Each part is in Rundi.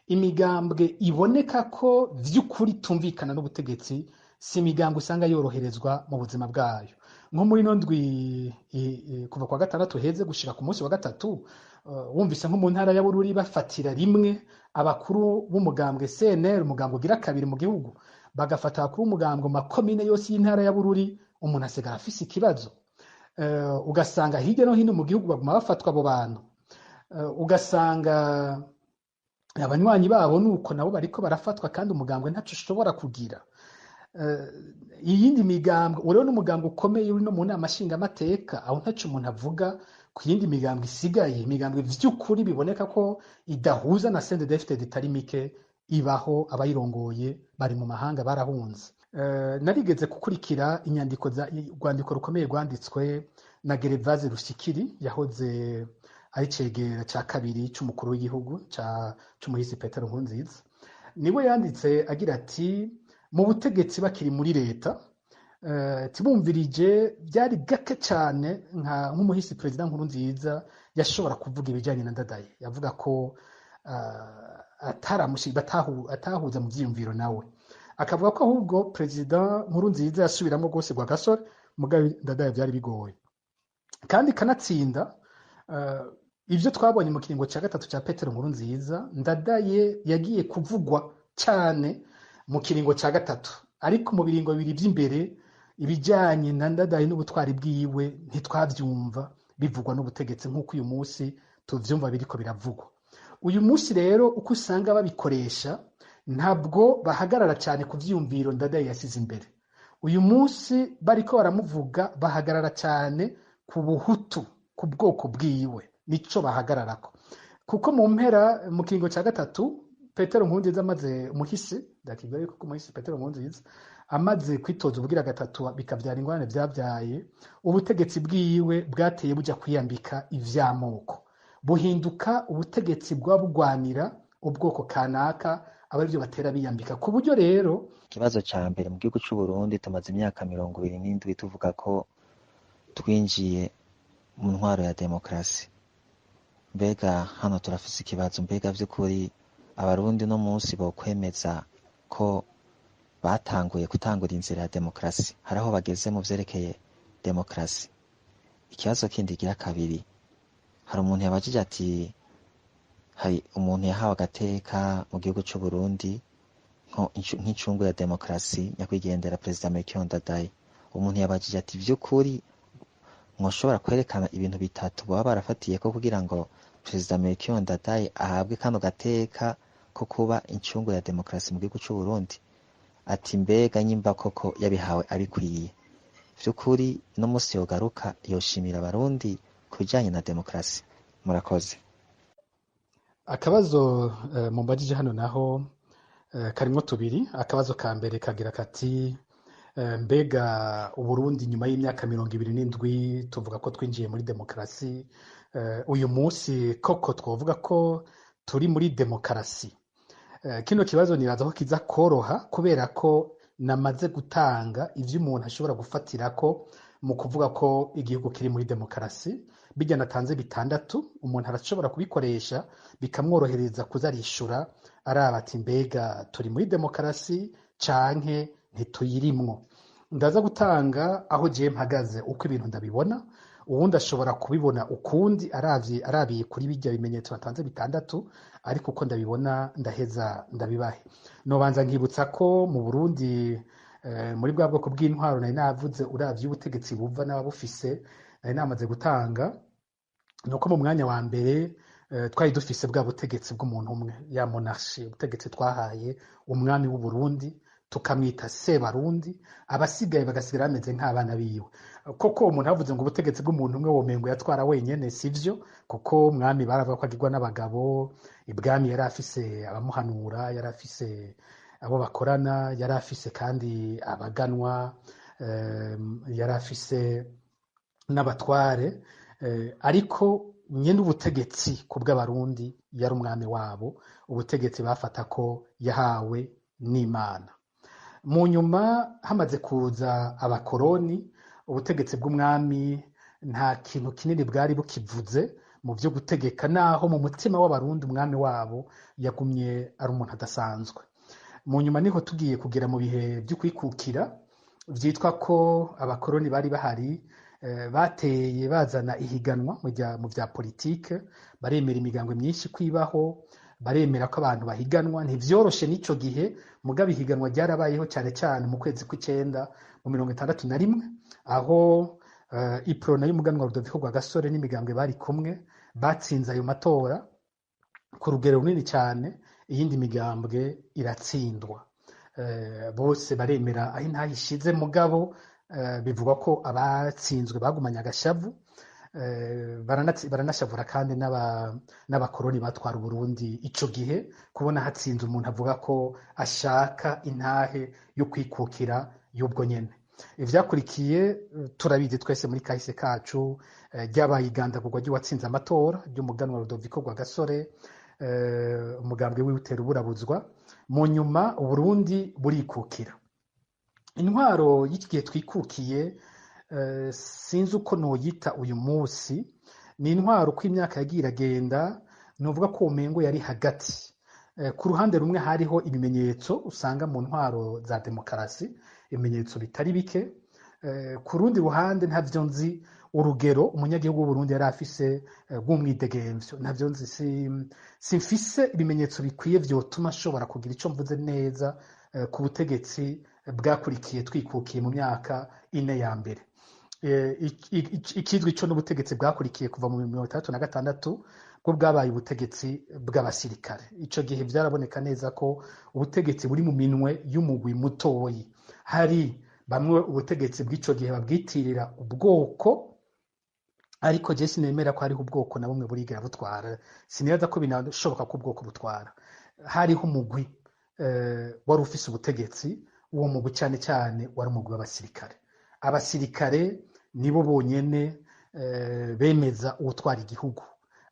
imigambwe iboneka ko vy'ukuri tumvikana n'ubutegetsi si imigambwe usanga yoroherezwa mu buzima bwayo. Nko muri no ndwi kuva kwa gatandatu heze gushira ku munsi wa gatatu, wumvise nko mu ntara ya Bururi bafatira rimwe abakuru b'umugambwe CNL, umugambwe ugira kabiri mu gihugu, bagafata abakuru b'umugambwe mu makomine yose y'intara ya Bururi, umuntu asigara afise ikibazo. Ugasanga hirya no hino mu gihugu baguma bafatwa abo bantu, ugasanga abanywanyi babo nuko nabo bariko barafatwa kandi umugambwe ntaco ushobora kugira. Iyindi migambwe urero n'umugambwe ukomeye uri no mu nama nshingamateka, aho ntaco umuntu avuga ku yindi migambwe isigaye, imigambwe vy'ukuri biboneka ko idahuza na CNDD-FDD itari mike ibaho, abayirongoye bari mu mahanga barahunze. Narigeze gukurikira urwandiko rukomeye rwanditswe na Gervase Rushikiri, yahoze ari cegera ca kabiri c'umukuru w'igihugu c'umuhisi Petero Nkurunziza. Niwe yanditse agira ati mu butegetsi bakiri muri leta tibumvirije byari gake cyane nk'umuhisi Perezida Nkurunziza yashobora kuvuga ibijyanye na Ndadaye, yavuga ko atahuza mu vyiyumviro nawe, akavuga ko ahubwo Perezida Nkurunziza yasubiramo rwose gwa gasore mugabe Ndadaye byari bigoye. Kandi kanatsinda ivyo twabonye mu kiringo ca gatatu ca Petero Nkurunziza, Ndadaye yagiye kuvugwa cyane mu kiringo ca gatatu, ariko mu biringo bibiri vy'imbere ibijanye na Ndadaye n'ubutwari bwiwe ntitwavyumva bivugwa n'ubutegetsi nk'uko uyu munsi tuvyumva biriko biravugwa. Uyu munsi rero uko usanga babikoresha ntabwo bahagarara cyane ku vyiyumviro Ndadaye yasize imbere. Uyu munsi bariko baramuvuga bahagarara cyane ku buhutu, ku bwoko bwiwe, nico bahagararako. Kuko mu mpera mu kiringo ca gatatu Petero Nkurunziza amaze umuhisi, ndakibwira yuko umuhisi Petero Nkurunziza amaze kwitoza ubugira gatatu bikavyara ingorane vyavyaye, ubutegetsi bwiwe bwateye buja kwiyambika ivy'amoko, buhinduka ubutegetsi bwabugwanira ubwoko kanaka abarivyo batera biyambika. Ku buryo rero ikibazo ca mbere mu gihugu c'u Burundi tumaze imyaka 27 tuvuga ko twinjiye mu ntwaro ya demokrasi. Mbega hano turafise ikibazo, mbega vy'ukuri abarundi no munsi bokwemeza ko batanguye gutangura inzira ya demokrasi, hari aho bageze mu vyerekeye demokrasi? Ikibazo kindi gira kabiri, hari umuntu yabajije ati hari umuntu yahawe agateka mu gihugu c'u Burundi nk'incungu ya demokrasi nyakwigendera Perezida Melchior Ndadaye. Umuntu yabajije ati vy'ukuri mwoshobora kwerekana ibintu bitatu baba barafatiye ko kugira ngo Perezida Melchior Ndadaye ahabwe kano gateka ko kuba incungu ya demokrasi mu gihugu c'u Burundi? Ati mbega nyimba koko yabihawe abikwiye, vy'ukuri no musi yogaruka yoshimira abarundi kubijanye na demokrasi. Murakoze. Akabazo mumbajije hano naho karimwo tubiri. Akabazo ka mbere kagira kati mbega Uburundi nyuma y'imyaka 27 tuvuga ko twinjiye muri demokrasi, uyu munsi koko twovuga ko turi muri demokrasi? Kino kibazo niraza ko kiza koroha kubera ko namaze gutanga ivyo umuntu ashobora gufatirako mu kuvuga ko igihugu kiri muri demokrasi. Bijya natanze bitandatu, umuntu arashobora kubikoresha bikamworohereza kuzarishura araba ati mbega turi muri demokrasi canke ntituyirimwo. Ndaza gutanga aho je mpagaze uko ibintu ndabibona, uwundi ashobora kubibona ukundi arabiye kuri bijya bimenyetso natanze bitandatu, ariko uko ndabibona ndaheza ndabibahe. Nobanza nkibutsa ko mu Burundi muri bwa bwoko bw'intwaro nari navuze uravye ubutegetsi buva n'ababufise nari namaze gutanga, nuko mu mwanya wa mbere twari dufise bwa butegetsi bw'umuntu umwe, ya monarchie, ubutegetsi twahaye umwami w'u Burundi tukamwita Sebarundi, abasigaye bagasigara bameze nk'abana biwe. Koko umuntu avuze ngo ubutegetsi bw'umuntu umwe womengo yatwara wenyene, sivyo, kuko umwami baravuga ko agirwa n'abagabo, ibwami yari afise abamuhanura, yari afise abo bakorana, yari afise kandi abaganwa, yari afise n'abatware, ariko nyene ubutegetsi ku bw'abarundi yari umwami wabo, ubutegetsi bafata ko yahawe n'Imana. Mu nyuma hamaze kuza abakoroni, ubutegetsi bw'umwami nta kintu kinini bwari bukivuze mu byo gutegeka, naho mu mutima w'abarundi umwami wabo yagumye ari umuntu adasanzwe. Mu nyuma niho tugiye kugera mu bihe byo kwikukira, vyitwa ko abakoroni bari bahari, bateye bazana ihiganwa mu vya politike, baremera imigambwe myinshi kwibaho, baremera ko abantu bahiganwa. Ntivyoroshe n'ico gihe, mugabo ihiganwa ryarabayeho cyane cyane mu kwezi kw'icenda mu 1961, aho iprona y'umuganwa Rudoviko Rwagasore n'imigambwe bari kumwe batsinze ayo matora ku rugero runini cyane, iyindi migambwe iratsindwa. Bose baremera aho intahe ishize, mugabo bivugwa ko abatsinzwe bagumanye agashavu, baranashavura kandi n'abakoroni batwara Uburundi ico gihe, kubona hatsinze umuntu avuga ko ashaka intahe yo kwikukira y'ubwo nyene. Ivyakurikiye turabizi twese muri kahise kacu, ryabaye igandagurwa ry'uwatsinze amatora ry'umuganwa Rudoviko Rwagasore, umugambwe wiwe utera uburabuzwa, mu nyuma Uburundi burikukira. Intwaro y'iki gihe twikukiye, sinzi uko noyita uyu munsi, ni intwaro uko imyaka yagiye iragenda, novuga ko umengo yari hagati. Ku ruhande rumwe hariho ibimenyetso usanga mu ntwaro za demokarasi, ibimenyetso bitari bike. Ku rundi ruhande ntavyo nzi urugero umunyagihugu w'Uburundi yari afise rw'umwidegemvyo, ntavyo nzi, simfise ibimenyetso bikwiye vyotuma ashobora kugira ico mvuze neza ku butegetsi bwakurikiye twikukiye mu myaka 4 ya mbere. Ikizwi ico n'ubutegetsi bwakurikiye kuva mu 1966 bwo bwabaye ubutegetsi bw'abasirikare. Ico gihe vyaraboneka neza ko ubutegetsi buri mu minwe y'umugwi mutoyi. Hari bamwe ubutegetsi bw'ico gihe babwitirira ubwoko, ariko je sinemera ko hariho ubwoko na bumwe burigera butwara, sinibaza ko binashoboka ko ubwoko butwara. Hariho umugwi wari ufise ubutegetsi, uwo mugwi cyane cyane wari umugwi w'abasirikare. Abasirikare nibo bonyene bemeza uwutwara igihugu.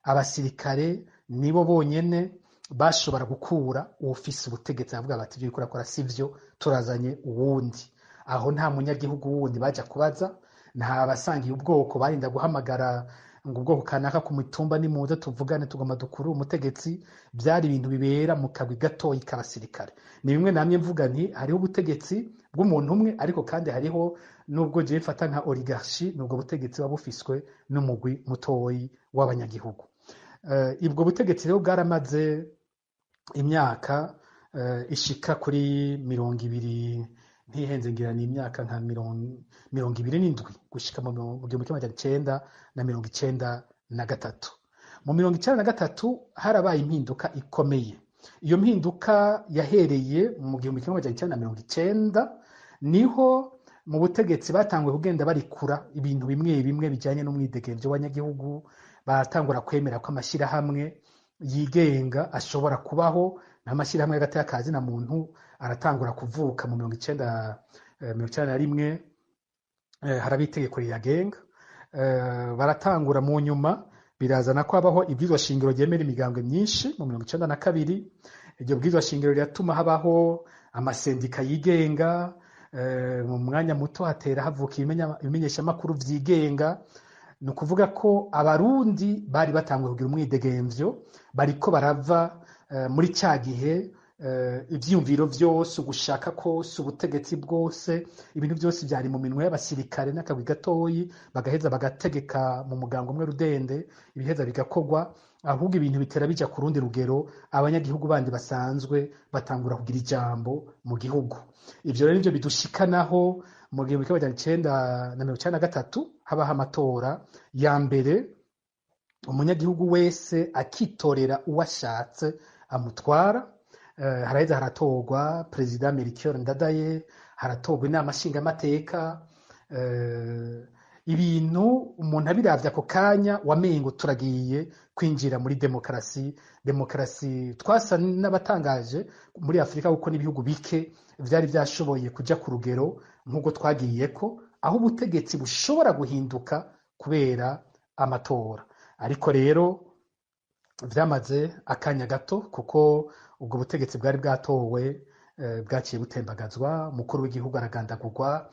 Abasirikare nibo bonyene bashobora gukura uwufise ubutegetsi, avuga bati ibyo ukora sivyo, turazanye uwundi. Aho nta munyagihugu wundi baja kubaza, nta basangiye ubwoko barinda guhamagara ngo ubwoko kanaka ku mitumba nimuze tuvugane tugomba dukuru umutegetsi. Byari ibintu bibera mu kagwi gatoyi k'abasirikare. Ni bimwe namye mvuga nti hariho ubutegetsi bw'umuntu umwe, ariko kandi hariho nubwo je mfata nka oligarchie, nubwo butegetsi babufiswe n'umugwi mutoyi w'abanyagihugu. Ibwo butegetsi rero bwaramaze imyaka ishika kuri 20, ntihenze ngira ni imyaka nka 27 gushika mu 1993. Mu 1993 harabaye impinduka ikomeye. Iyo mpinduka yahereye mu 1990, niho mu butegetsi batangwe kugenda barikura ibintu bimwe bimwe bijanye n'umwidegemvyo w'abanyagihugu. Batangura kwemera ko amashirahamwe yigenga ashobora kubaho, n'amashirahamwe y'agati y'akazi na muntu aratangura kuvuka mu 1991. Haraba itegeko riyagenga, baratangura mu nyuma birazana ko habaho ibwirizwa shingiro ryemera imigambwe myinshi mu 1992. Iryo bwirizwa shingiro riratuma habaho amasendika yigenga, mu mwanya muto hatera havuka ibimenyeshamakuru vyigenga. Ni ukuvuga ko abarundi bari batanguye kugira umwidegemvyo, bariko barava muri cya gihe ivyumviro vyose, ugushaka kose, ubutegetsi bwose, ibintu byose byari mu minwe y'abasirikare n'akagwi gatoyi, bagaheza bagategeka mu mugango umwe rudende, ibiheza bigakogwa. Ahubwo ibintu bitera bija ku rundi rugero, abanyagihugu bandi basanzwe batangura kugira ijambo mu gihugu. Ivyo rero nivyo bidushikanaho mu 1993 habaho amatora ya mbere, umunyagihugu wese akitorera uwashatse amutwara. Haraheza haratorwa Perezida Melchior Ndadaye, haratorwa inama nshingamateka. Ibintu umuntu abiravye ako kanya wamengo turagiye kwinjira muri demokarasi. Twasa n'abatangaje muri Afrika kuko n'ibihugu bike vyari vyashoboye kuja ku rugero nk'uko twagiyeko, aho ubutegetsi bushobora guhinduka kubera amatora. Ariko rero vyamaze akanya gato, kuko ubwo butegetsi bwari bwatowe bwaciye butembagazwa, umukuru w'igihugu aragandagurwa,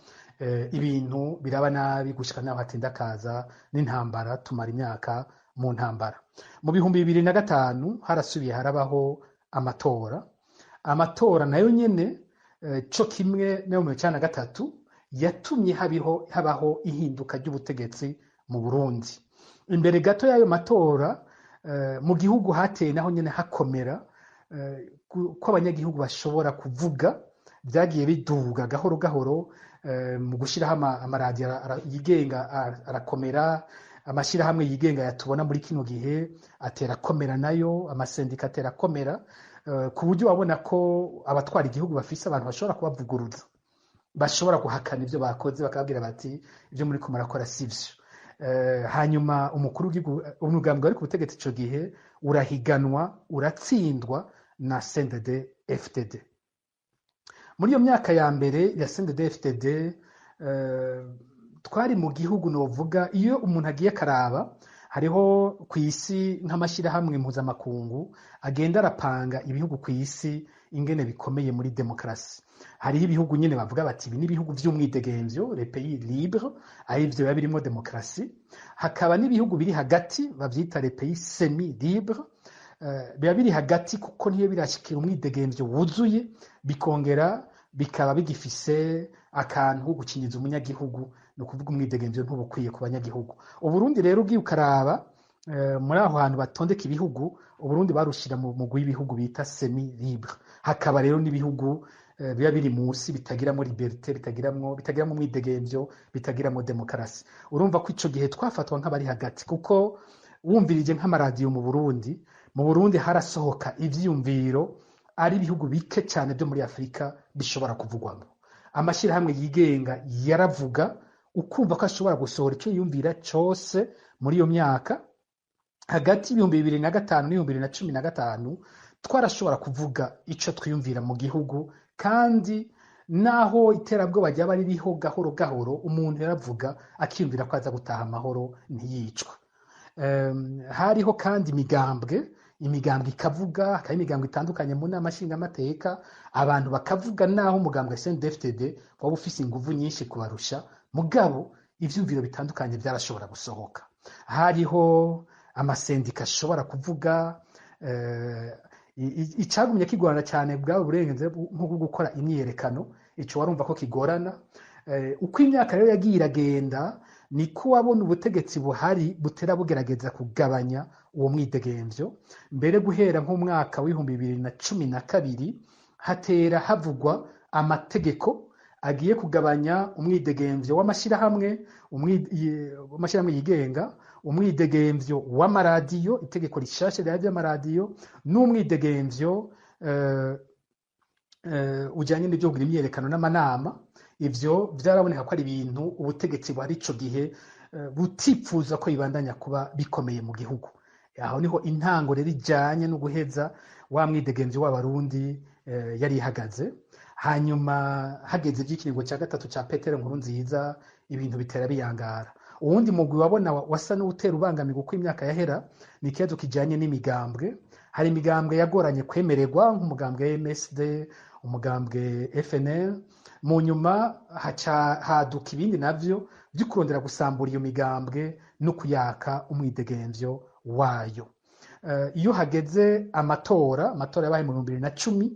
ibintu biraba nabi gushika naho hatinda kaza n'intambara, tumara imyaka mu ntambara. Mu 2005 harasubiye harabaho amatora nayo nyene co kimwe no mu 1993 yatumye habaho ihinduka ry'ubutegetsi mu Burundi. Imbere gato y'ayo matora mu gihugu hateye naho nyene hakomera ko abanyagihugu bashobora kuvuga, vyagiye biduga gahoro gahoro mu gushiraho amaradiyo yigenga arakomera, amashirahamwe yigenga yatubona muri kino gihe atera komera nayo, amasendika atera komera, ku buryo wabona ko abatwara igihugu bafise abantu bashobora kubavuguruza, bashobora guhakana ivyo bakoze bakababwira bati ivyo muri ko murakora sivyo. Hanyuma umukuru w'igihugu umugambwe wari ku butegetsi ico gihe urahiganwa uratsindwa na CNDD-FDD. Muri iyo myaka ya mbere ya CNDD-FDD twari mu gihugu novuga, iyo umuntu agiye karaba hariho ku isi nk'amashirahamwe mpuzamakungu agenda arapanga ibihugu ku isi ingene bikomeye muri demokarasi. Hariho ibihugu nyene bavuga bati ibi ni ibihugu vy'umwidegemvyo, les pays libres, arivyo biba birimo demokarasi. Hakaba n'ibihugu biri hagati bavyita les pays semi libres, biba biri hagati kuko niyo birashikira umwidegemvyo wuzuye, bikongera bikaba bigifise akantu ko gukinyiza umunyagihugu, no kuvuga umwidegemvyo ntubukwiye ku banyagihugu. Uburundi rero ugiye ukaraba muri aho hantu batondeka ibihugu, Uburundi barushira mu mugwi w'ibihugu bita semi libre. Hakaba rero n'ibihugu biba biri musi bitagiramo liberté, bitagiramo umwidegemvyo, bitagiramo demokarasi. Urumva ko ico gihe twafatwa nk'abari hagati, kuko wumvirije nk'amaradiyo mu Burundi harasohoka ivyiyumviro ari ibihugu bike cyane byo muri Afrika bishobora kuvugwamo. Amashirahamwe yigenga yaravuga, ukumva ko ashobora gusohora icyo yumvira cyose. Muri iyo myaka hagati y'ibihumbi 2005 n'ibihumbi 2015 twarashobora kuvuga ico twiyumvira mu gihugu, kandi naho iterabwoba ryaba ririho gahoro gahoro umuntu yaravuga akiyumvira ko aza gutaha amahoro ntiyicwa. Hariho kandi imigambwe ikavuga, hakaba imigambwe itandukanye mu nama nshingamateka, abantu bakavuga naho umugambwe CNDD-FDD waba ufise inguvu nyinshi kubarusha, mugabo ivyumviro bitandukanye byarashobora gusohoka. Hariho amasendika ashobora kuvuga, icagumye kigorana cyane bwabo burenganzira nko gukora imyiyerekano, ico warumva ko kigorana. Uko imyaka rero yagiye iragenda niko wabona ubutegetsi buhari butera bugerageza kugabanya uwo mwidegemvyo. Mbere guhera nk'umwaka w'ibihumbi 2012 hatera havugwa amategeko agiye kugabanya umwidegemvyo w'amashirahamwe yigenga, umwidegemvyo w'amaradiyo, itegeko rishasha ry'amaradiyo, n'umwidegemvyo ujanye n'ibyo kugira imyerekano n'amanama. Ivyo vyaraboneka ko ari ibintu ubutegetsi bwari ico gihe butipfuza ko bibandanya kuba bikomeye mu gihugu. Aho niho intango rero ijanye no guheza wa mwidegemvyo w'abarundi yari ihagaze. Hanyuma hageze ivy'ikiringo ca gatatu ca Petero Nkurunziza, ibintu bitera biyangara. Uwundi mugwi wabona wasa n'utera ubangamiye uko imyaka yahera ni ikibazo kijanye n'imigambwe. Hari imigambwe yagoranye kwemererwa nk'umugambwe MSD, umugambwe FNL. Mu nyuma haduka ibindi navyo byo kurondera gusambura iyo migambwe no kuyaka umwidegemvyo wayo. Iyo hageze amatora yabaye mu 2010,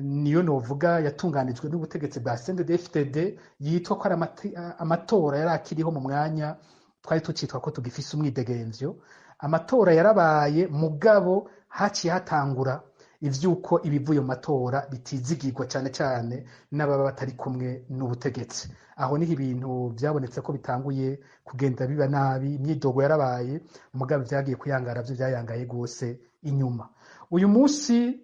niyo novuga yatunganijwe n'ubutegetsi bwa CNDD-FDD, yitwa ko ari amatora yari akiriho mu mwanya twari tucitwa ko tugifise umwidegemvyo. Amatora yarabaye, mugabo haciye hatangura ivyuko ibivuye mu matora bitizigirwa cyane cyane n'ababa batari kumwe n'ubutegetsi. Aho niho ibintu byabonetse ko bitanguye kugenda biba nabi, imyidogo yarabaye, mugabo vyagiye kuyangara, byo byayangaye gose inyuma. Uyu munsi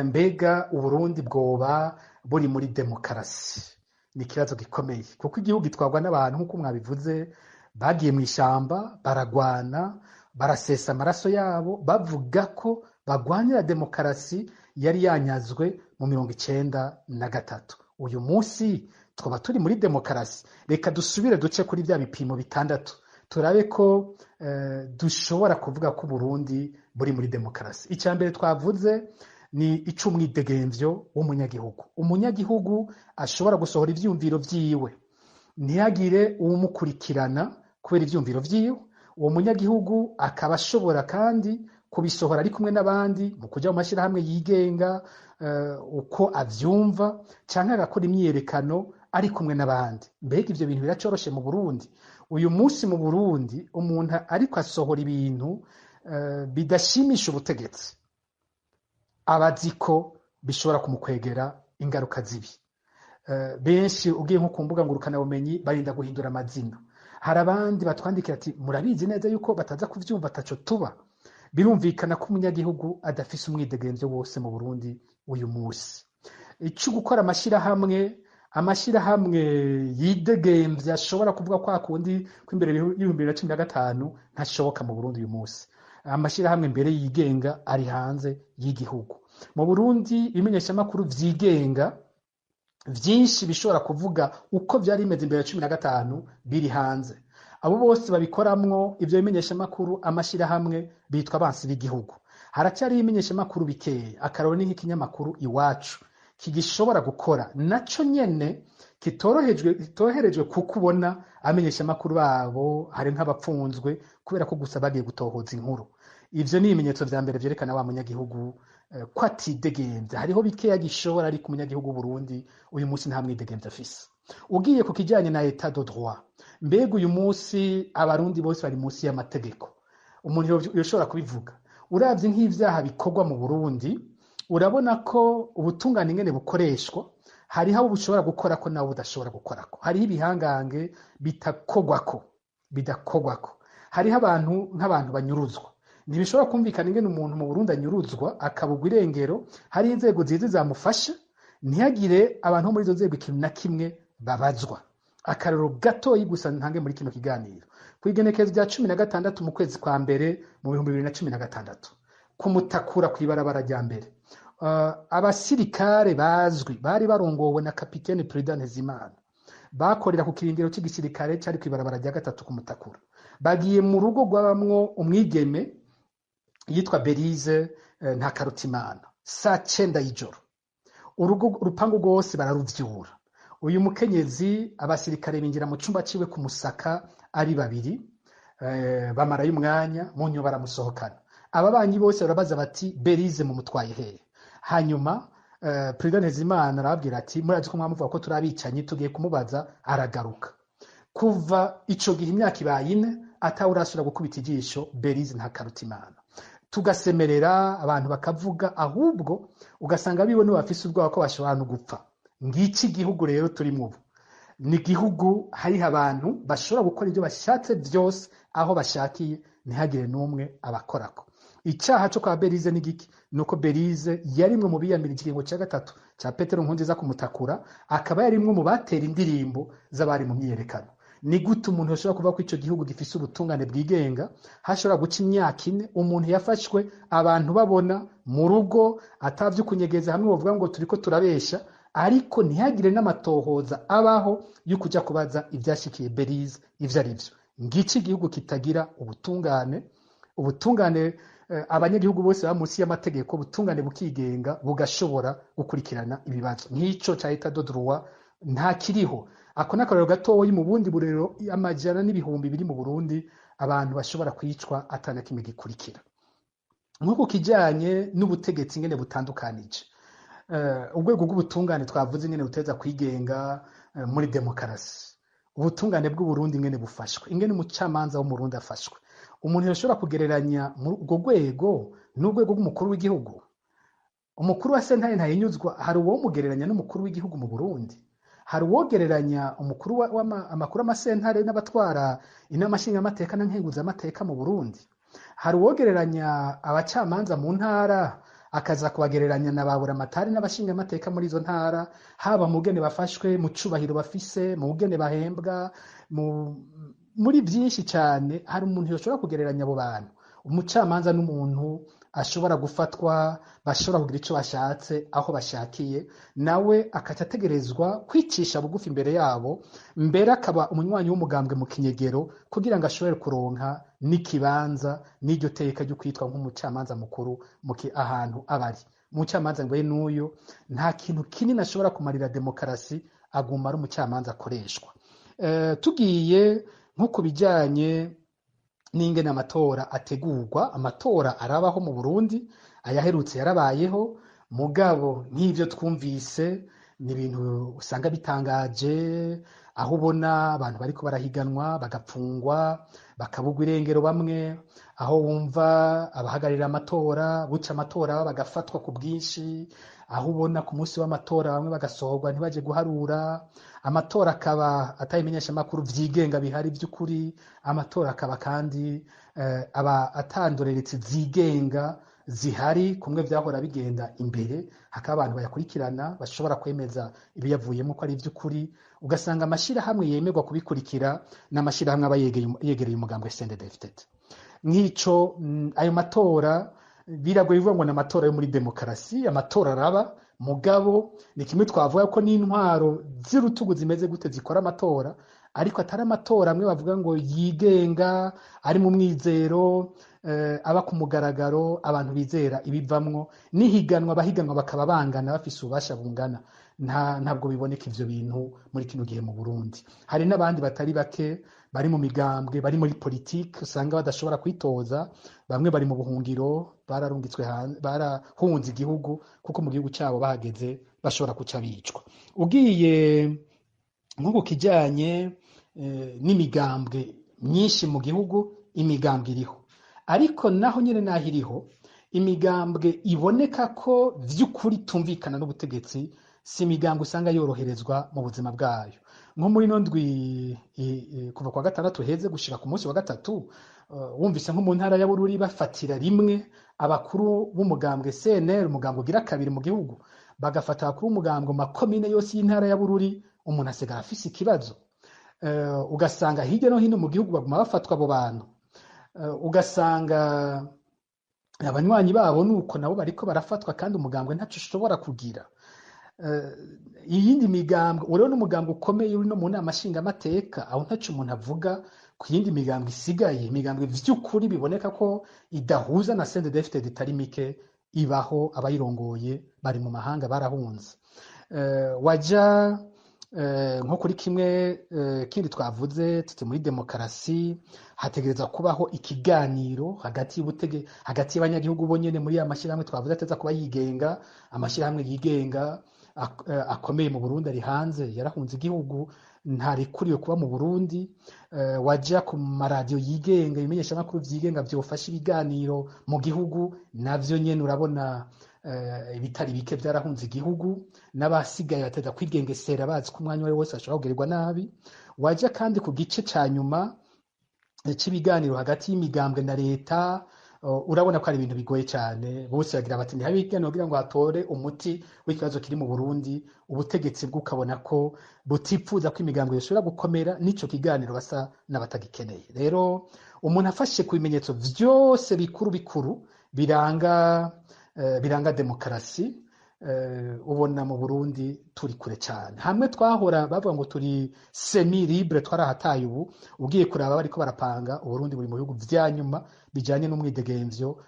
mbega Uburundi bwoba buri muri demokarasi? Ni ikibazo gikomeye, kuko igihugu gitwarwa n'abantu nk'uko mwabivuze bagiye mu ishamba, baragwana, barasesa amaraso yabo, bavuga ko bagwanira demokarasi yari yanyazwe mu 1993. Uyu munsi twaba turi muri demokarasi. Reka dusubire duce kuri bya bipimo bitandatu turabe ko dushobora kuvuga ko Burundi buri muri demokarasi. Icya mbere twavuze ni icumwidegemvyo w'umunyagihugu. Umunyagihugu ashobora gusohora ivyumviro vyiwe, ntiyagire uwumukurikirana kubera ivyumviro vyiwe. uwo munyagihugu akaba ashobora kandi kubisohora ari kumwe n'abandi mu kuja mu mashirahamwe yigenga uko avyumva canke agakora imyiyerekano ari kumwe n'abandi. Mbega ivyo bintu biracoroshe mu Burundi? Uyu munsi mu Burundi umuntu ariko asohora ibintu bidashimisha ubutegetsi, abazi ko bishobora kumukwegera ingaruka zibi. Benshi ugiye nko ku mbuga ngurukanabumenyi barinda guhindura amazina. Hari abandi batwandikira ati murabizi neza yuko bataza kuvyumva ataco tuba. Birumvikana ko umunyagihugu adafise umwidegemvyo wose mu Burundi uyu munsi. Ico gukora amashirahamwe yidegemvya ashobora kuvuga kwa kundi ko imbere y'ibihumbi 2015 ntashoboka mu Burundi uyu munsi. Amashirahamwe mbere yigenga ari hanze y'igihugu. Mu Burundi ibimenyeshamakuru vyigenga vyinshi bishobora kuvuga uko vyari bimeze imbere ya 2015 biri hanze. Abo bose babikoramwo ivyo bimenyeshamakuru amashirahamwe bitwa abansi b'igihugu. Haracyari ibimenyeshamakuru bikeya, akaroro ni nk'ikinyamakuru Iwacu kigishobora gukora naco nyene kitoroherejwe kukubona amenyeshamakuru babo hari nk'abapfunzwe kubera ko gusa bagiye gutohoza inkuru. Ivyo ni ibimenyetso vya mbere vyerekana wa munyagihugu ko atidegemvya. Hariho bikeya gishobora ari ku munyagihugu Burundi uyu munsi nta mwidegemvya afise. Ugiye ku kijanye na etat de droit, mbega uyu munsi abarundi bose bari munsi y'amategeko. Umuntu yoshobora kubivuga. Uravye nk'ivyaha bikorwa mu Burundi, urabona ko ubutungane ingene bukoreshwa, hariho abo bushobora gukorako nabo budashobora gukorako. Hariho ibihangange bidakogwako. Hariho nk'abantu banyuruzwa. Ntibishobora kumvikana ingene umuntu mu Burundi anyuruzwa akabugwa irengero, hari inzego zizi zamufasha, ntihagire abantu bo muri izo nzego ikintu na kimwe babazwa. Akarero gatoyi gusa ntange muri kino kiganiro. Kwigenekezo rya 16 mu kwezi kwa mbere mu 2016 kumutakura kwibarabara rya mbere. Abasirikare bazwi bari barongowe na kapiteni Prudent Ntezimana bakorera ku kirindiro cy'igisirikare cyari kwibarabara rya gatatu kumutakura. Bagiye mu rugo rwabamwo umwigeme yitwa Berize Ntakarutimana saa 9 y'ijoro. Urupangu rwose bararuvyura. Uyu mukenyezi abasirikare binjira mu cumba ciwe kumusaka ari babiri, bamarayo umwanya munyo baramusohokana. Ababanyi bose barabaza bati Berize mu mutwaye hehe? Hanyuma Prudent Ntezimana arababwira ati murazi ko mwamuvuga ko turabicanyi, tugiye kumubaza aragaruka. Kuva ico gihe imyaka ibaye 4 atawurasura gukubita ijisho Berize Ntakarutimana. Tugasemerera abantu bakavuga, ahubwo ugasanga bibone bafise ubwoba ko bashobora no gupfa. Ngiki gihugu rero turi mu ni gihugu hari abantu bashobora gukora ibyo bashatse byose aho bashakiye, ntihagire n'umwe abakorako. Icyaha cyo kwa Berize ni giki? Nuko Berize yarimwe mu biyamira ikiringo cya gatatu cya Petero Nkurunziza kumutakura, akaba yarimwe mu batera indirimbo z'abari mu myiyerekano. Ni gute umuntu yashobora kuvuga ko ico gihugu gifise ubutungane bwigenga hashobora guca imyaka 4 umuntu yafashwe abantu babona mu rugo atavye kunyegeza hamwe bavuga ngo turiko turabesha, ariko ntihagire n'amatohoza abaho yo kuja kubaza ivyashikiye Berize ivyo ari byo. Ngiki igihugu kitagira ubutungane abanyagihugu bose ba munsi y'amategeko, ubutungane bukigenga bugashobora gukurikirana ibibazo nk'ico ca etat de droit nta kiriho. Ako nakarero gatoyi mu bundi burero amajana n'ibihumbi biri mu Burundi abantu bashobora kwicwa atana kimwe gikurikira. Nkuko kijanye n'ubutegetsi ngene butandukanije, urwego rw'ubutungane twavuze ingene buteza kwigenga muri demokarasi. Ubutungane bw'u Burundi ingene bufashwe, ingene umucamanza wo mu Burundi afashwe. Umuntu yashobora kugereranya urwo rwego n'urwego rw'umukuru w'igihugu. Umukuru wa sentare ntayinyuzwa, hari uwo mugereranya n'umukuru w'igihugu mu Burundi. Hari uwogereranya umukuru amakuru amasentare n'abatwara inama nshingamateka na nkenguzamateka mu Burundi. Hari uwogereranya abacamanza mu ntara akaza kubagereranya na babura amatari n'abashingamateka muri izo ntara, haba mu bugene bafashwe, mu cubahiro bafise, mu bugene bahembwa, muri byinshi cyane. Hari umuntu yoshobora kugereranya abo bantu. Umucamanza n'umuntu ashobora gufatwa, bashobora kugira ico bashatse aho bashakiye, nawe akaca ategerezwa kwicisha bugufi imbere yabo, mbere akaba umunywanyi w'umugambwe mu kinyegero kugira ngo ashobore kuronka n'ikibanza n'iryo teka ryo kwitwa nk'umucamanza mukuru ahantu abari. Umucamanza ngo n'uyo nta kintu kinini ashobora kumarira demokarasi, aguma ari umucamanza akoreshwa. Tugiye nko kubijanye n'ingene amatora ategurwa. Amatora arabaho mu Burundi, ayaherutse yarabayeho, mugabo nk'ivyo twumvise ni ibintu usanga bitangaje, aho ubona abantu bariko barahiganwa bagapfungwa bakabugwa irengero bamwe, aho wumva abahagararira amatora buca amatora bagafatwa ku bwinshi, aho ubona ku munsi w'amatora bamwe bagasohorwa ntibaje guharura, amatora akaba atabimenyesha amakuru vyigenga bihari vy'ukuri, amatora akaba kandi aba atandoreretse zigenga zihari kumwe vyahora bigenda imbere, hakaba abantu bayakurikirana bashobora kwemeza ibiyavuyemo ko ari ivy'ukuri, ugasanga amashirahamwe yemerwa kubikurikira n'amashirahamwe aba yegereye umugambwe CNDD-FDD. Nk'ico ayo matora biragoye bivuga ngo ni amatora yo muri demokarasi, amatora araba mugabo ni kimwe twavuga ko n'intwaro z'urutugu zimeze gute zikora amatora, ariko atari amatora amwe bavuga ngo yigenga ari mu mwizero, aba ku mugaragaro abantu bizera ibivamwo, nihiganwa abahiganwa bakaba bangana bafise ububasha bungana. Ntabwo biboneka ivyo bintu muri kino gihe mu Burundi. Hari n'abandi batari bake bari mu migambwe, bari muri politike, usanga badashobora kwitoza, bamwe bari mu buhungiro, bararungitswe barahunze igihugu kuko mu gihugu cyabo bahageze bashobora kuca bicwa. Ugiye nko ku kijanye n'imigambwe myinshi mu gihugu, imigambwe iriho, ariko naho nyene naho iriho, imigambwe iboneka ko vy'ukuri tumvikana n'ubutegetsi, si imigambwe usanga yoroherezwa mu buzima bwayo. Nko muri ino ndwi kuva kwa gatandatu heze gushika ku munsi wa gatatu, wumvise nko mu ntara ya Bururi bafatira rimwe abakuru b'umugambwe CNL, umugambwe ugira kabiri mu gihugu, bagafata abakuru b'umugambwe makomine yose y'intara ya Bururi, umuntu asigara afise ikibazo. Ugasanga hirya no hino mu gihugu baguma bafatwa abo bantu, ugasanga abanywanyi babo nuko nabo bariko barafatwa kandi umugambwe ntaco ushobora kugira. Iyindi migambwe urero n'umugambwe ukomeye uri no mu nama nshingamateka, aho ntaco umuntu avuga ku yindi migambwe isigaye, imigambwe vy'ukuri biboneka ko idahuza na CNDD-FDD itari mike ibaho, abayirongoye bari mu mahanga barahunze. Waja nko kuri kimwe kindi twavuze tuti muri demokarasi hategereza kubaho ikiganiro hagati y'abanyagihugu bonyene muri ya mashirahamwe twavuze ateza kuba yigenga, amashirahamwe yigenga akomeye mu Burundi ari hanze yarahunze igihugu, ntarikuriye kuba mu Burundi. Waja ku maradiyo yigenga, ibimenyesha makuru vyigenga vyofasha ibiganiro mu gihugu, navyo nyene urabona ibitari bike vyarahunze igihugu, n'abasigaye bateza kwigengesera bazi ko umwanya wari wose ashobora kugirirwa nabi. Waja kandi ku gice ca nyuma c'ibiganiro hagati y'imigambwe na leta, urabona ko ari ibintu bigoye cyane. Bose bagira bati ntihabe ibiganiro kugira ngo hatore umuti w'ikibazo kiri mu Burundi, ubutegetsi bw'ukabona ko butipfuza ko imigambwe yosubira gukomera, n'ico kiganiro basa n'abatagikeneye. Rero umuntu afashe ku bimenyetso vyose bikuru bikuru biranga demokarasi, ubona mu Burundi turi kure cyane. Hamwe twahora bavuga ngo turi semi libre, twarahataye. Ubu ugiye kuraba bariko barapanga Uburundi buri mu bihugu vya nyuma bijanye n'umwidegemvyo,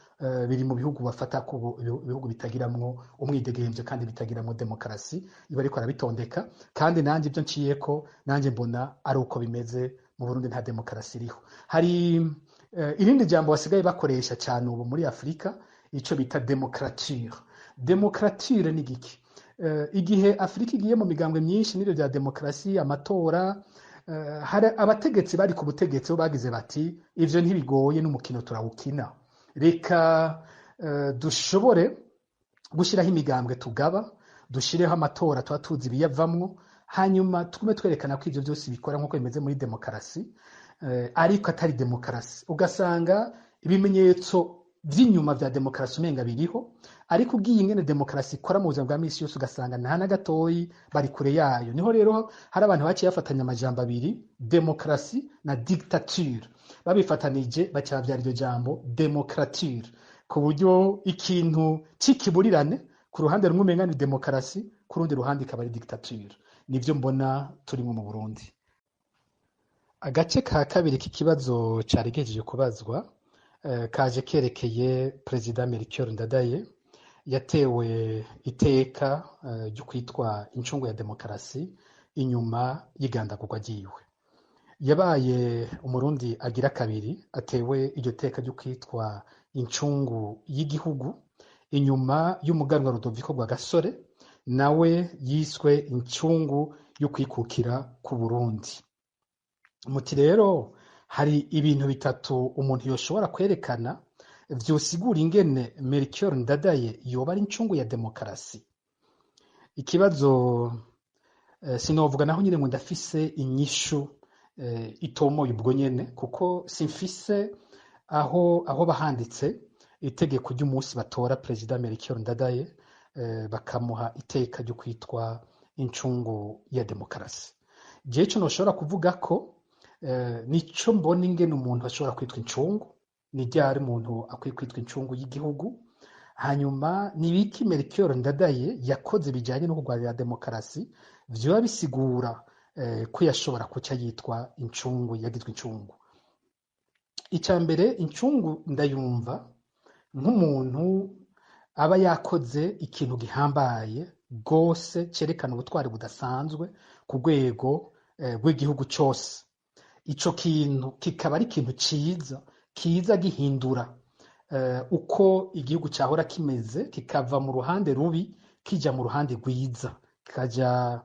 biri mu bihugu bafata ko ibihugu bitagiramwo umwidegemvyo kandi bitagiramwo demokarasi, iba ariko arabitondeka. Kandi nanje ibyo nciyeko nanje mbona ari uko bimeze mu Burundi, nta demokarasi iriho. Hari irindi jambo basigaye bakoresha cyane ubu muri Afrika, ico bita demokrature. Demokrature ni giki? Igihe Afrika igiye mu migambwe myinshi n'ibyo bya demokarasi, amatora, hari abategetsi bari ku butegetsi bo bagize bati ivyo ntibigoye, n'umukino turawukina, reka dushobore gushiraho imigambwe tugaba, dushireho amatora tuba tuzi ibiyavamwo, hanyuma tugume twerekana ko ivyo byose bikora nk'uko bimeze muri demokarasi, ariko atari demokarasi. Ugasanga ibimenyetso vy'inyuma vya demokarasi umenga biriho, ariko ugiye ingene demokarasi ikora mu buzima bwa misi yose ugasanga nta na gatoyi bari kure yayo. Niho rero hari abantu baciye bafatanya amajambo abiri, demokarasi na dictature, babifatanije baca bavyara iryo jambo demokrature, ku buryo ikintu c'ikiburirane ku ruhande rumwe umenga ni demokarasi, ku rundi ruhande ikaba ari dictature. Nivyo mbona turimwo mu Burundi. Agace ka kabiri k'ikibazo cari gihejeje kubazwa kaje kerekeye Perezida Melchior Ndadaye yatewe iteka ryo kwitwa incungu ya demokarasi inyuma y'igandagurwa ryiwe. yabaye umurundi agira kabiri atewe iryo teka ryo kwitwa incungu y'igihugu inyuma y'umuganwa Rudoviko Rwagasore nawe yiswe incungu yo kwikukira ku Burundi. Muti rero hari ibintu bitatu umuntu yoshobora kwerekana vyosigura ingene Melchior Ndadaye yoba ari incungu ya demokarasi. Ikibazo sinovuga naho nyine ngo ndafise inyishu itomoye ubwo nyene kuko simfise aho bahanditse itegeko ry'umunsi batora Perezida Melchior Ndadaye bakamuha iteka ryo kwitwa incungu ya demokarasi. Jewe ico noshobora kuvuga ko nico mbona ingene umuntu ashobora kwitwa incungu, ni ryari umuntu akwiye kwitwa incungu y'igihugu, hanyuma nibiki Melchior Ndadaye yakoze bijanye no kurwanira demokarasi vyoba bisigura ko yashobora kuca yitwa incungu, yagizwe incungu. Ica mbere incungu ndayumva nk'umuntu aba yakoze ikintu gihambaye gose cerekana ubutwari budasanzwe ku rwego rw'igihugu cose. Ico kintu kikaba ari ikintu kiza gihindura uko igihugu cahora kimeze, kikava mu ruhande rubi kija mu ruhande rwiza, kikaja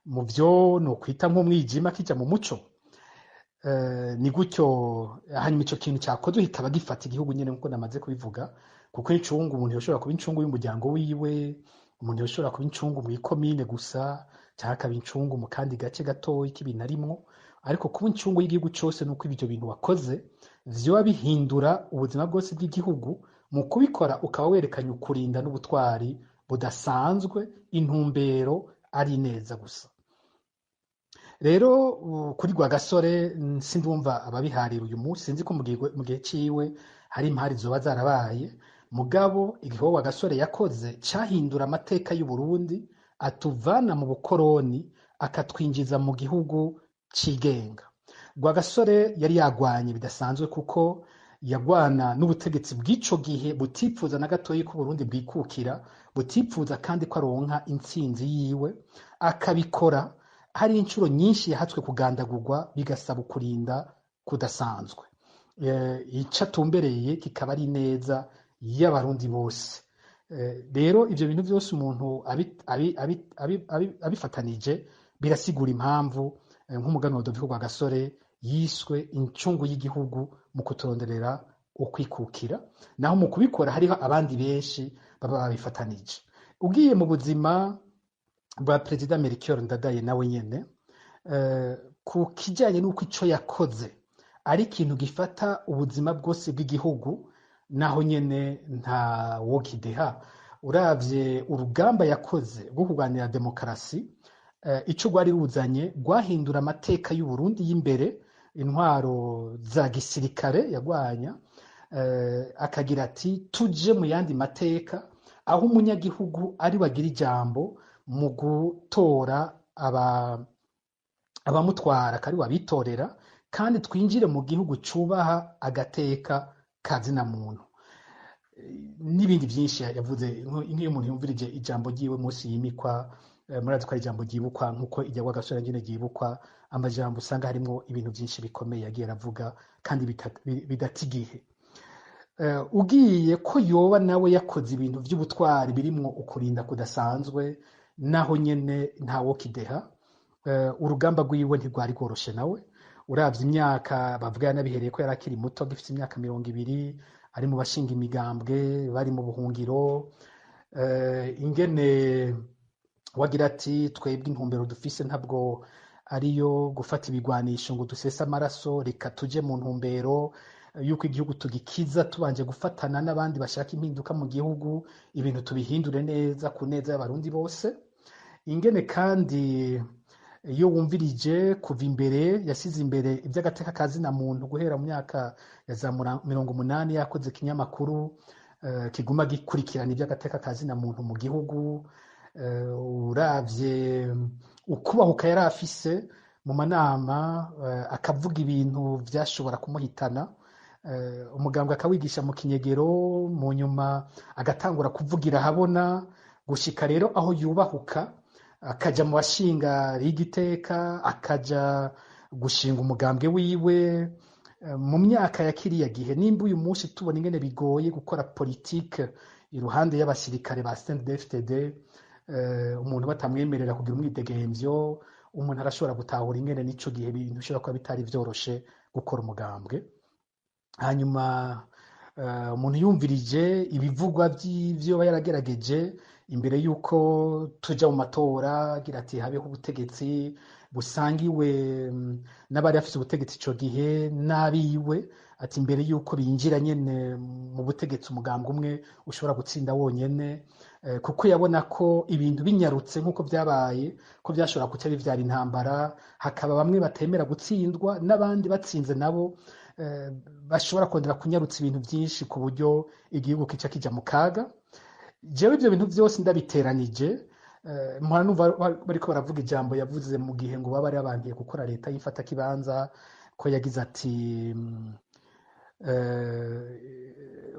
mu vyo nokwita nk'umwijima kija mu muco. Ni gutyo hanyuma ico kintu cakozwe kikaba gifata igihugu nyene nkuko namaze kubivuga, kuko incungu umuntu yoshobora kuba incungu y'umuryango wiwe, umuntu yoshobora kuba incungu mw'ikomine gusa, canke akaba incungu mu kandi gace gatoyi k'ibintu arimwo, ariko kuba incungu y'igihugu cose nuko ivyo bintu wakoze vyoba bihindura ubuzima bwose bw'igihugu. Mu kubikora ukaba werekanye ukurinda n'ubutwari budasanzwe, intumbero ari neza gusa. Rero kuri Rwagasore sindumva ababiharira uyu munsi, sinzi ko mu gihe ciwe hari impari zoba zarabaye, mugabo igikorwa Rwagasore yakoze cahindura amateka y'u Burundi, atuvana mu bukoroni akatwinjiza mu gihugu cigenga. Rwagasore yari yagwanye bidasanzwe kuko yagwana n'ubutegetsi bw'ico gihe butipfuza na gatoyi ko Burundi bwikukira, butipfuza kandi ko aronka intsinzi yiwe, akabikora hari incuro nyinshi yahatswe kugandagurwa bigasaba ukurinda kudasanzwe. Ico atumbereye kikaba ari neza y'abarundi bose. Rero ivyo bintu vyose umuntu abifatanije birasigura impamvu nk'umuganwa Rudoviko Rwagasore yiswe incungu y'igihugu mu kuturonderera ukwikukira, naho mu kubikora hariho abandi benshi baba babifatanije. Ugiye mu buzima bwa Perezida Melchior Ndadaye nawe nyene ku kijanye n'uko ico yakoze ari ikintu gifata ubuzima bwose bw'igihugu, naho nyene nta wokideha. Uravye urugamba yakoze rwo kurwanira demokarasi, ico rwari ruzanye rwahindura amateka y'u Burundi y'imbere, intwaro za gisirikare yagwanya, akagira ati tuje mu yandi mateka aho umunyagihugu ari wagira ijambo mu gutora abamutwara kari wabitorera, kandi twinjire mu gihugu cubaha agateka kazina muntu. N'ibindi byinshi yavuze, nk'iyo umuntu yumvirije ijambo ryiwe munsi yimikwa, murazi ko ari ijambo ryibukwa nkuko irya Rwagasore nyene ryibukwa, amajambo usanga harimwo ibintu byinshi bikomeye yagiye aravuga kandi bidata igihe. Ugiye ko yoba nawe yakoze ibintu vy'ubutwari birimwo ukurinda kudasanzwe, naho nyene ntawo kideha. Urugamba rwiwe ntirwari rworoshe nawe, uravye imyaka bavuga yanabihereye ko yari akiri muto, agifite imyaka 20, ari mu bashinga imigambwe, bari mu buhungiro, ingene wagira ati twebwe intumbero dufise ntabwo ariyo gufata ibigwanisho ngo dusese amaraso, reka tuje mu ntumbero yuko igihugu tugikiza tubanje gufatana n'abandi bashaka impinduka mu gihugu, ibintu tubihindure neza ku neza y'abarundi bose. Ingene kandi iyo wumvirije kuva imbere yasize imbere iby'agateka kazina muntu guhera mu myaka ya za 80 yakoze ikinyamakuru kiguma gikurikirana iby'agateka kazina muntu mu gihugu. Uravye ukubahuka yari afise mu manama, akavuga ibintu vyashobora kumuhitana, umugambwe akawigisha mu kinyegero, mu nyuma agatangura kuvugira habona, gushika rero aho yubahuka akaja mu bashinga rigiteka, akaja gushinga umugambwe wiwe mu myaka ya kiriya gihe. Nimba uyu munsi tubona ingene bigoye gukora politike iruhande y'abasirikare ba CNDD-FDD, umuntu batamwemerera kugira umwidegemvyo, umuntu arashobora gutahura ingene n'ico gihe ibintu bishobora kuba bitari vyoroshe gukora umugambwe. Hanyuma umuntu yumvirije ibivugwa vy'ivyo yaragerageje imbere y'uko tuja mu matora, agira ati habeho ubutegetsi busangiwe n'abari bafise ubutegetsi ico gihe n'abiwe, ati imbere y'uko binjira nyene mu butegetsi umugambwe umwe ushobora gutsinda wonyene, kuko yabona ko ibintu binyarutse nk'uko vyabaye ko vyashobora kuca bivyara intambara, hakaba bamwe batemera gutsindwa n'abandi batsinze nabo bashobora kongera kunyarutsa ibintu vyinshi ku buryo igihugu kica kija mu kaga. Jewe ivyo bintu vyose ndabiteranije, mpora numva bariko baravuga ijambo yavuze mu gihe ngo baba bari babandiye gukora leta y'ifata kibanza, ko yagize ati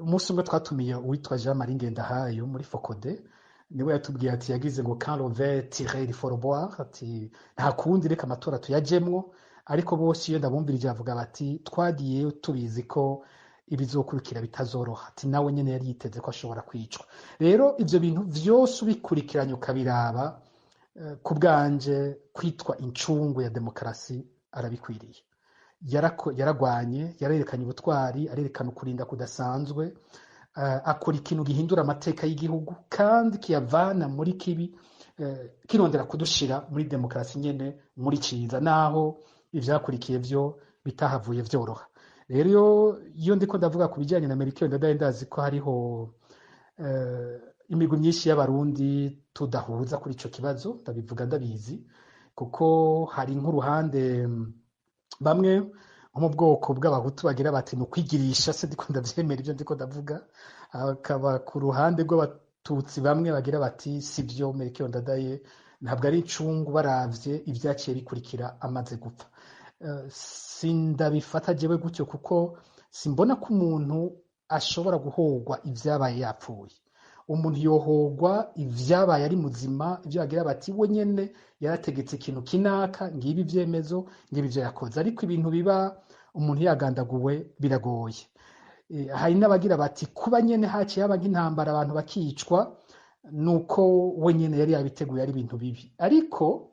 umunsi umwe twatumiye uwitwa Jean Marie Ngendahayo muri Focode, niwe yatubwiye ati yagize ngo quand l'on veut tirer il faut boire, ati nta kundi reka amatora tuyajemwo, ariko bose iyo ndabumvirije bavuga bati twagiye tubizi ko ibizokurikira bitazoroha, ati nawe nyene yari yiteze ko ashobora kwicwa. Rero ivyo bintu vyose ubikurikiranye ukabiraba, ku bwanje kwitwa incungu ya demokarasi arabikwiriye. Yaragwanye, yarerekanye ubutwari, arerekana ukurinda kudasanzwe, akora ikintu gihindura amateka y'igihugu kandi kiyavana muri kibi, kirondera kudushira muri demokarasi nyene muri ciza, naho ivyakurikiye vyo bitahavuye vyoroha. Rero iyo ndiko ndavuga ku bijyanye na Melchior Ndadaye, ndazi ko hariho imigwi myinshi y'abarundi tudahuza kuri ico kibazo, ndabivuga ndabizi, kuko hari nk'uruhande bamwe nko mu bwoko bw'abahutu bagira bati ni ukwigirisha, se ndiko ndavyemera ivyo ndiko ndavuga, hakaba ku ruhande rw'abatutsi bamwe bagira bati sivyo, Melchior Ndadaye ntabwo ari incungu baravye ivyaciye bikurikira amaze gupfa. Sindabifata jewe gutyo, kuko simbona ko umuntu ashobora guhogwa ivyabaye yapfuye. Umuntu yohogwa ivyabaye ari muzima, ivyo bagira bati we nyene yarategetse ikintu kinaka, ngibi ivyemezo, ngibi ivyo yakoze. Ariko ibintu biba umuntu yagandaguwe biragoye. Hari n'abagira bati kuba nyene haciye haba nk'intambara abantu bakicwa, nuko we nyene yari yabiteguye ari ibintu bibi. Ariko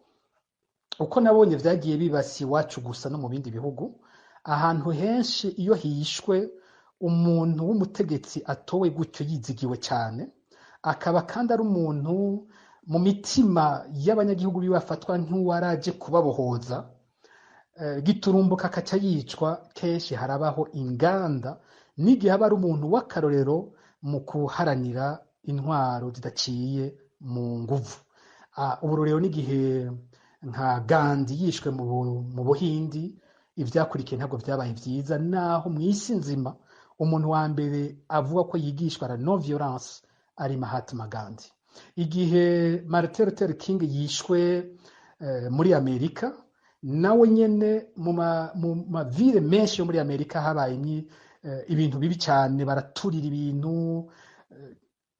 uko nabonye vyagiye bibasi iwacu gusa no mu bindi bihugu, ahantu henshi iyo hishwe umuntu w'umutegetsi atowe gutyo yizigiwe cyane, akaba kandi ari umuntu mu mitima y'abanyagihugu biwe afatwa nk'uwaraje kubabohoza, giturumbuka akaca yicwa, kenshi harabaho inganda, n'igihe aba ari umuntu w'akarorero mu kuharanira intwaro zidaciye mu nguvu. Ubu rero n'igihe nka Gandhi yishwe mu Buhindi, ivyakurikiye ntabwo vyabaye vyiza, naho mw'isi nzima umuntu wa mbere avuga ko yigishwa la non violence ari Mahatma Gandhi. Igihe Martin Luther King yishwe muri Amerika, nawe nyene mu mavire menshi yo muri Amerika habaye ibintu bibi cyane, baraturira ibintu,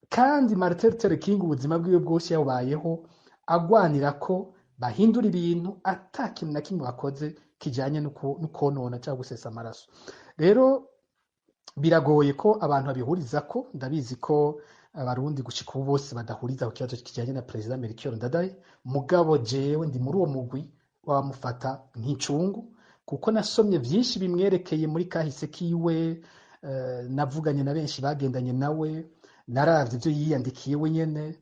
kandi Martin Luther King ubuzima bwiwe bwose yabayeho agwanira ko bahindura ibintu ata kintu na kimwe bakoze kijanye n'ukonona cyangwa gusesa amaraso. Rero biragoye ko abantu babihuriza ko, ndabizi ko abarundi gushika ubu bose badahuriza ku kibazo kijanye na President Melchior Ndadaye, mugabo jewe ndi muri uwo mugwi wamufata nk'incungu, kuko nasomye vyinshi bimwerekeye muri kahise kiwe, navuganye na benshi bagendanye nawe, naravye ivyo yiyandikiye we nyene,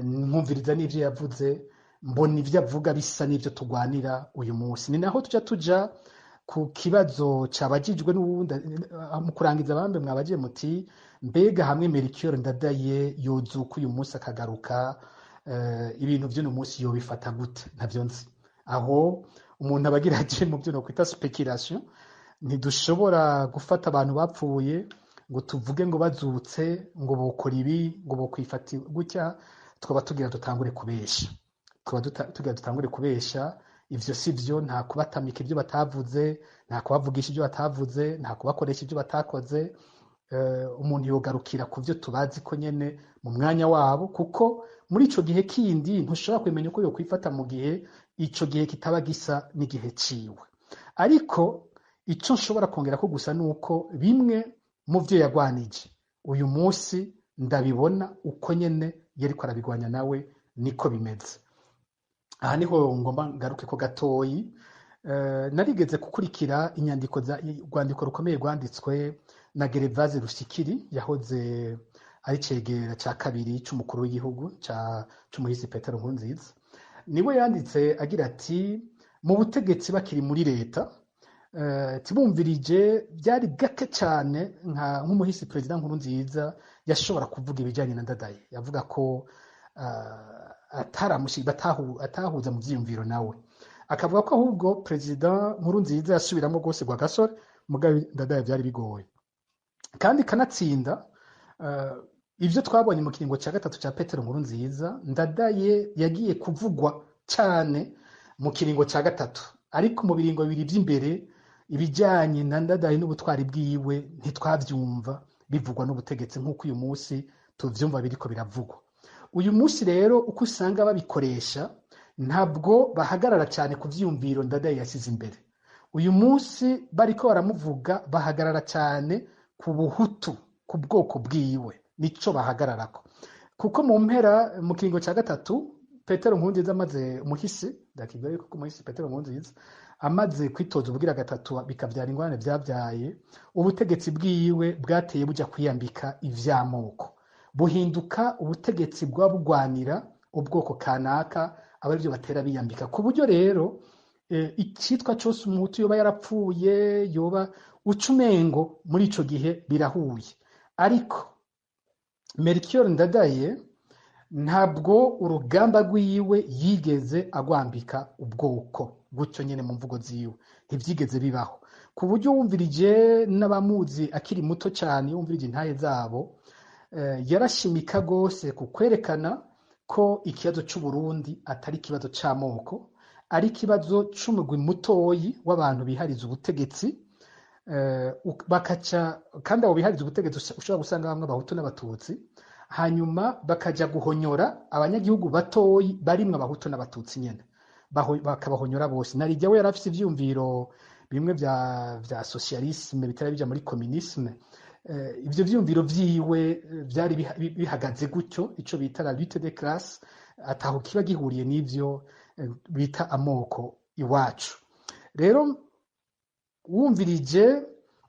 nkumviriza n'ivyo yavuze, mbona ivyo avuga bisa n'ivyo tugwanira uyu munsi. Ni naho tuja ku kibazo cabajijwe n'uwundi mu kurangiza abambe mwabagiye muti mbega hamwe Melchior Ndadaye yozuka uyu munsi akagaruka, ibintu vy'uno munsi yobifata gute? Ntavyo nzi. Aho umuntu abagira aje mu byo no kwita speculation, ntidushobora gufata abantu bapfuye ngo tuvuge ngo bazutse ngo bokora ibi ngo bokwifata gutya, twaba tugira dutangure kubesha. Tugira dutangure kubesha, ivyo sivyo, nta kubatamika ibyo batavuze, nta kubavugisha ibyo batavuze, nta kubakoresha ibyo batakoze. Umuntu yogarukira ku byo tubazi ko nyene mu mwanya wabo, kuko muri ico gihe kindi ntushobora kumenya uko yo kwifata mu gihe ico gihe kitaba gisa n'igihe ciwe. ariko icyo nshobora kongera ko gusa ni uko bimwe mu byo yagwanije uyu munsi ndabibona uko nyene yariko arabigwanya nawe niko bimeze. Aha niho ngomba ngaruke ko gatoyi. Narigeze gukurikira urwandiko rukomeye rwanditswe na Gervase Rushikiri yahoze ari cegera ca kabiri c'umukuru w'igihugu c'umuhisi Petero Nkurunziza. Niwe yanditse agira ati mu butegetsi bakiri muri leta tibumvirije byari gake cyane nk'umuhisi perezida Nkurunziza yashobora kuvuga ibijyanye na Ndadaye. Yavuga ko atahuza mu vyiyumviro nawe, akavuga ko ahubwo perezida Nkurunziza yasubiramo rwose gwa gasore mugabe Ndadaye byari bigoye. Kandi kanatsinda ivyo twabonye mu kiringo ca gatatu ca Petero Nkurunziza, Ndadaye yagiye kuvugwa cyane mu kiringo ca gatatu, ariko mu biringo bibiri vy'imbere ibijyanye na Ndadaye n'ubutwari bwiwe ntitwavyumva bivugwa n'ubutegetsi nk'uko uyu munsi tuvyumva biriko biravugwa. Uyu munsi rero uko usanga babikoresha ntabwo bahagarara cyane ku vyiyumviro Ndadaye yasize imbere. Uyu munsi bariko baramuvuga bahagarara cyane ku buhutu, ku bwoko bwiwe, nico bahagararako. Kuko mu mpera mu kiringo ca gatatu Petero Nkurunziza amaze umuhisi ndakigaye kuko umuhisi Petero Nkurunziza amaze kwitoza ubugira gatatu bikavyara ingwane vyavyaye, ubutegetsi bwiwe bwateye buja kwiyambika ivy'amoko, buhinduka ubutegetsi bwabugwanira ubwoko kanaka abarivyo batera biyambika, ku buryo rero icitwa cose umuhutu yoba yarapfuye yoba ucumengo muri ico gihe birahuye. Ariko Melchior Ndadaye ntabwo urugamba rwiwe yigeze agwambika ubwoko gutyo nyene mu mvugo ziwe, ntivyigeze bibaho, ku buryo wumvirije n'abamuzi akiri muto cyane, wumvirije intahe zabo yarashimika gose ku kwerekana ko ikibazo c'Uburundi atari ikibazo c'amoko, ari ikibazo c'umugwi mutoyi w'abantu bihariza ubutegetsi, bakaca kandi abo bihariza ubutegetsi ushobora gusanga bamwe abahutu n'abatutsi, hanyuma bakaja guhonyora abanyagihugu batoyi barimwe abahutu n'abatutsi nyene, bakabahonyora bose. Narijya we yarafise ivyumviro bimwe vya socialisme bitari bija muri communisme. Ivyo vyumviro vyiwe vyari bihagaze gutyo, ico bita la lutte des classes, ataho kiba gihuriye n'ivyo bita amoko iwacu. Rero wumvirije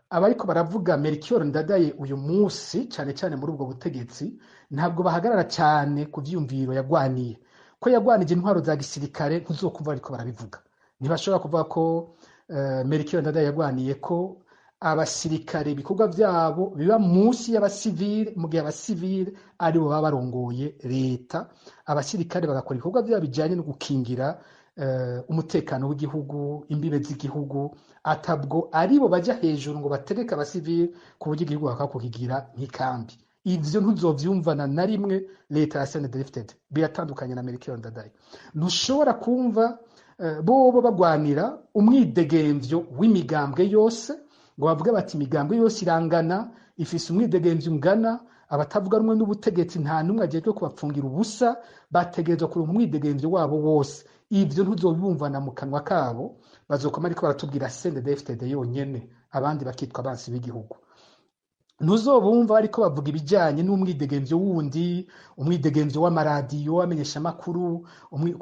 abariko baravuga Melchior Ndadaye uyu munsi cyane cyane muri ubwo butegetsi, ntabwo bahagarara cyane ku vyumviro yagwaniye. Ko yagwanije intwaro za gisirikare ntuzokumva ariko barabivuga. Ntibashobora kuvuga ko Melchior Ndadaye yagwaniye ko abasirikare ibikorwa vyabo biba munsi y'abasivile, mu gihe abasivile ari bo baba barongoye leta, abasirikare bagakora ibikorwa vyabo bijanye no gukingira umutekano w'igihugu, imbibe z'igihugu, atabwo aribo baja hejuru ngo bategeka abasivile ku buryo igihugu bakakukigira nk'ikambi. Ivyo ntuzovyumvana na rimwe leta ya CNDD-FDD, biratandukanye na Melchior Ndadaye. Ntushobora kumva bobo bagwanira umwidegemvyo w'imigambwe yose, ngo bavuga bati imigambwe yose irangana, ifise umwidegemvyo ungana, abatavuga rumwe n'ubutegetsi nta numwe ajejwe kubapfungira ubusa, bategerezwa kuri umwidegemvyo wabo wose. Ivyo ntuzobumvana mu kanwa kabo, bazokoma ariko baratubwira CNDD-FDD yonyene, abandi bakitwa abansi b'igihugu. Ntuzobumva ariko bavuga ibijanye n'umwidegemvyo wundi, umwidegemvyo w'amaradiyo, wamenyesha makuru,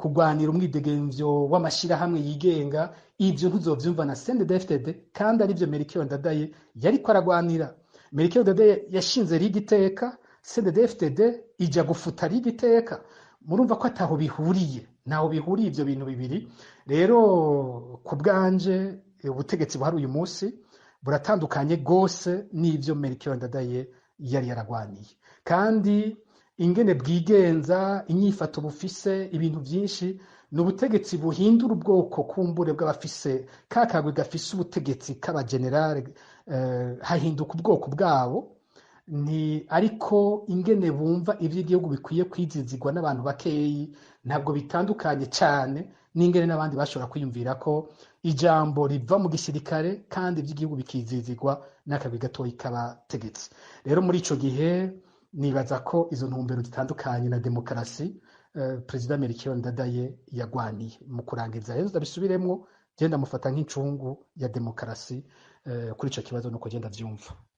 kugwanira umwidegemvyo w'amashirahamwe yigenga. Ivyo ntuzovyumva na CNDD-FDD, kandi ari byo Melchior Ndadaye yariko aragwanira. Melchior Ndadaye yashinze Rigiteka, CNDD-FDD ija gufuta Rigiteka. Murumva ko ataho bihuriye, ntaho bihuriye ivyo bintu bibiri. Rero ku bwanje ubutegetsi buhari uyu munsi buratandukanye gose n'ivyo Melchior Ndadaye yari yaragwaniye, kandi ingene bwigenza, inyifato bufise, ibintu vyinshi, n'ubutegetsi buhindura ubwoko kumbure bw'abafise kakagwe gafise ubutegetsi k'abagenerale, hahinduka ubwoko bwabo, ni ariko ingene bumva ivy'igihugu bikwiye kwizizigwa n'abantu bakeyi ntabwo bitandukanye cyane n'ingene n'abandi bashobora kwiyumvira ko ijambo riva mu gisirikare kandi ivy'igihugu bikizizigwa n'akagwi gatoyi k'abategetsi. Rero muri ico gihe nibaza ko izo ntumbero zitandukanye na demokarasi Perezida Melchior Ndadaye yagwaniye. Mu kurangiza rero ndabisubiremwo, je ndamufata nk'incungu ya demokarasi kuri ico kibazo nuko je ndavyumva.